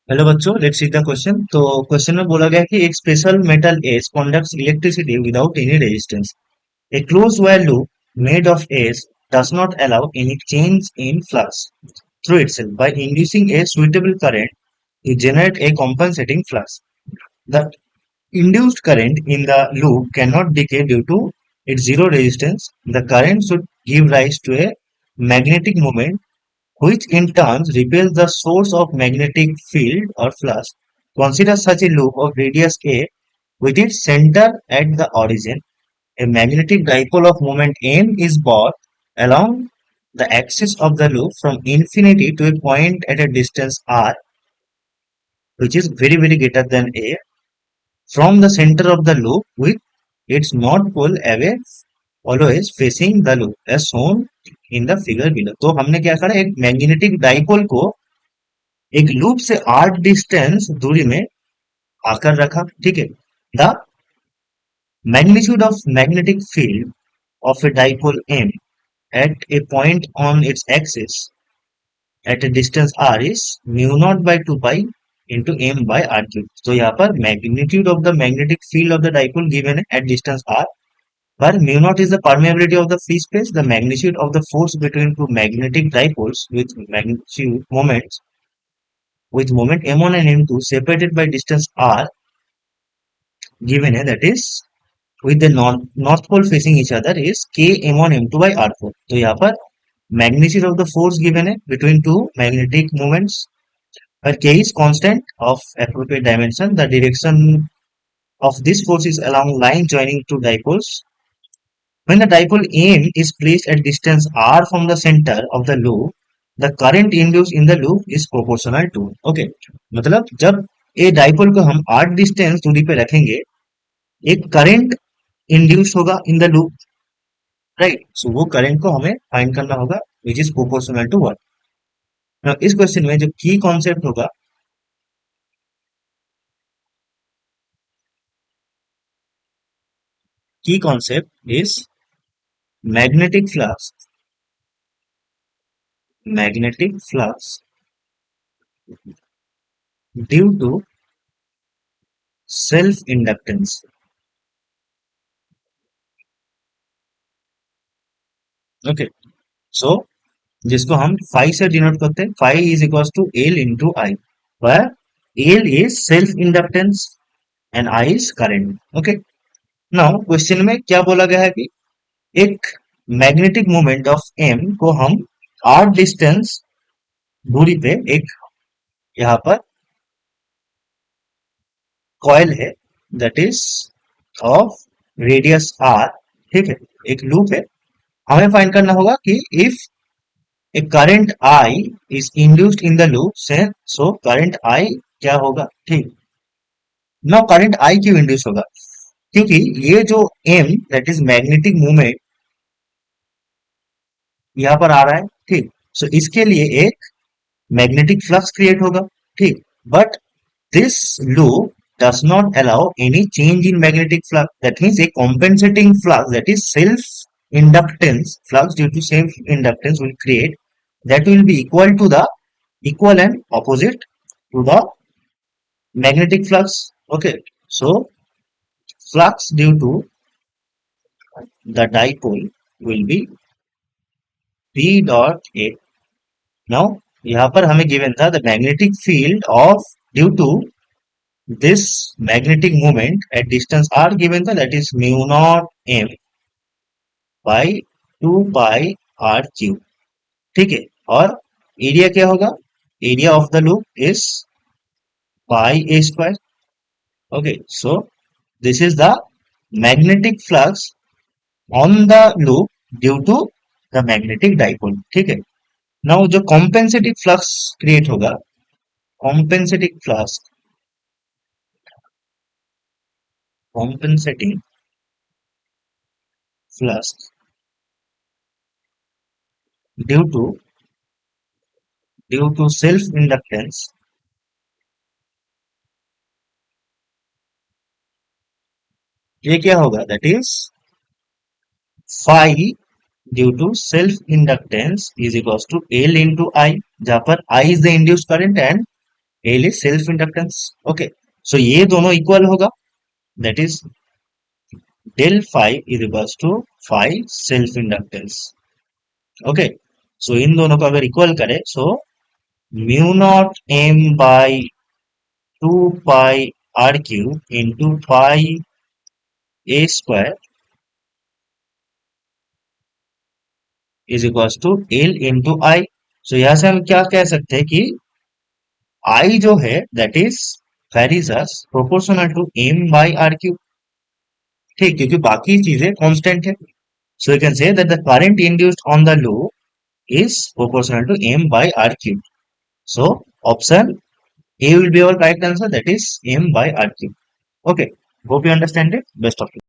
Hello बच्चों, let's see the question. तो question में बोला गया है कि एक स्पेशल मेटल एज conducts electricity without any resistance. A closed wire loop made of ace does not allow any change in flux through itself. By inducing a suitable current, you generate a compensating flux. The induced current in the loop cannot decay due to its zero resistance. The current should give rise to a magnetic moment which in turn repels the source of magnetic field or flux. Consider such a loop of radius a with its center at the origin. A magnetic dipole of moment m is brought along the axis of the loop from infinity to a point at a distance r, which is very greater than a, from the center of the loop with its north pole away, always facing the loop as shown in the figure below. तो हमने क्या करा, एक magnetic dipole को एक loop से are distance दूरी में आकर रखा. ठीक है. The magnitude of magnetic field of a dipole m at a point on its axis at a distance r is mu naught by 2 pi into m by r cube. तो यहाँ पर magnitude of the magnetic field of the dipole given है at distance r, where mu naught is the permeability of the free space. The magnitude of the force between two magnetic dipoles with magnitude moments with moment m1 and m2 separated by distance r given है, that is with the north pole facing each other, is k m1 m2 by r4. तो यहाँ पर magnitude of the force given है between two magnetic moments, where k is constant of appropriate dimension. The direction of this force is along line joining two dipoles. When the dipole m is placed at distance r from the center of the loop, the current induced in the loop is proportional to. Okay, मतलब जब a dipole को हम r distance दूरी पे रखेंगे, एक current induce होगा in the loop, right. So वो करंट को हमें फाइंड करना होगा which is proportional to what. इस क्वेश्चन में जो की कॉन्सेप्ट होगा, की concept is magnetic flux. Magnetic flux due to self inductance. Okay. So जिसको हम फाइ से डिनोट करते हैं, phi is equal to L into I, where L is self inductance and I is current. Okay. Now question में क्या बोला गया है कि एक मैग्नेटिक मोमेंट ऑफ एम को हम आर डिस्टेंस दूरी पे एक यहाँ पर कॉइल है, that is of radius R. ठीक है, एक लूप है. हमें फाइंड करना होगा कि if A current I is induced in the loop से, सो करंट आई क्या होगा. ठीक. नाउ करंट आई क्यों इंड्यूस होगा, क्योंकि ये जो M that is magnetic moment यहाँ पर आ रहा है. ठीक. सो इसके लिए एक मैग्नेटिक फ्लक्स क्रिएट होगा. ठीक. But this loop does not allow any change in magnetic flux. That means a compensating flux, that is self inductance flux due to self inductance, will create, that will be equal to the equal and opposite to the magnetic flux. Okay. So flux due to the dipole will be P dot A. Now यहाँ पर हमें given था the magnetic field of due to this magnetic moment at distance r given था, that is mu naught m by 2 pi r cube. ठीक है. और area क्या होगा, area of the loop is pi a square. Okay. So this is the magnetic flux on the loop due to the magnetic dipole. ठीक है. Now जो compensating flux create होगा, compensating flux, compensating flux due to self inductance, ये क्या होगा, that is phi due to self inductance is equal to L into I, जहां पर I is the induced current and L is self inductance. Okay, so ये दोनों equal होगा, that is del phi is equals to phi self inductance. Okay, so इन दोनों को अगर equal करें, so mu naught m by two pi r cube into pi a square is equals to L into I. So यहां से हम क्या कह सकते हैं कि आई जो है that is varies as proportional to M by R Q. ठीक, क्योंकि बाकी चीजें कांस्टेंट है। So you can say that the current induced on the loop is proportional to m by r cube. So option A will be our correct answer, that is m by r cube. Okay, hope you understand it. Best of luck.